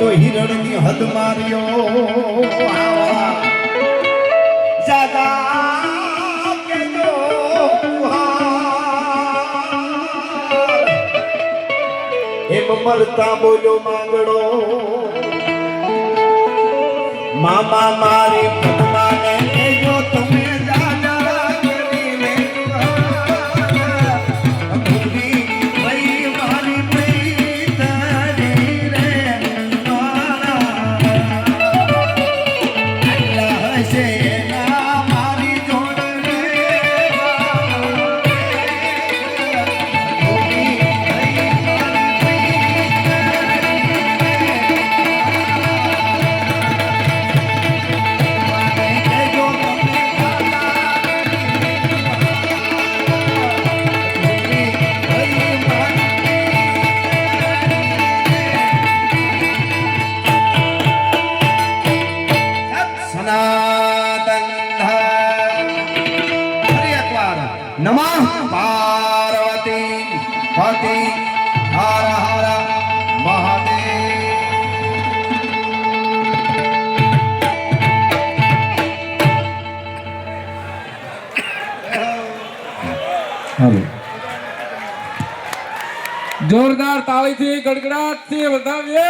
તો હિરણની હદ માર્યો જાગા કેજો એમ મરતા બોલ્યો માંગડો મામા મારી પદ્માને કેજો તમે नमः पार्वती पति हर हर महादेव। जोरदार ताली थी गड़गड़ाहट थी बताइए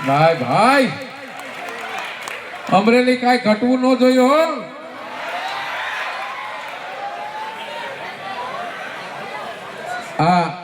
भाई भाई अमरेली काई घटवू न जोयो हो हाँ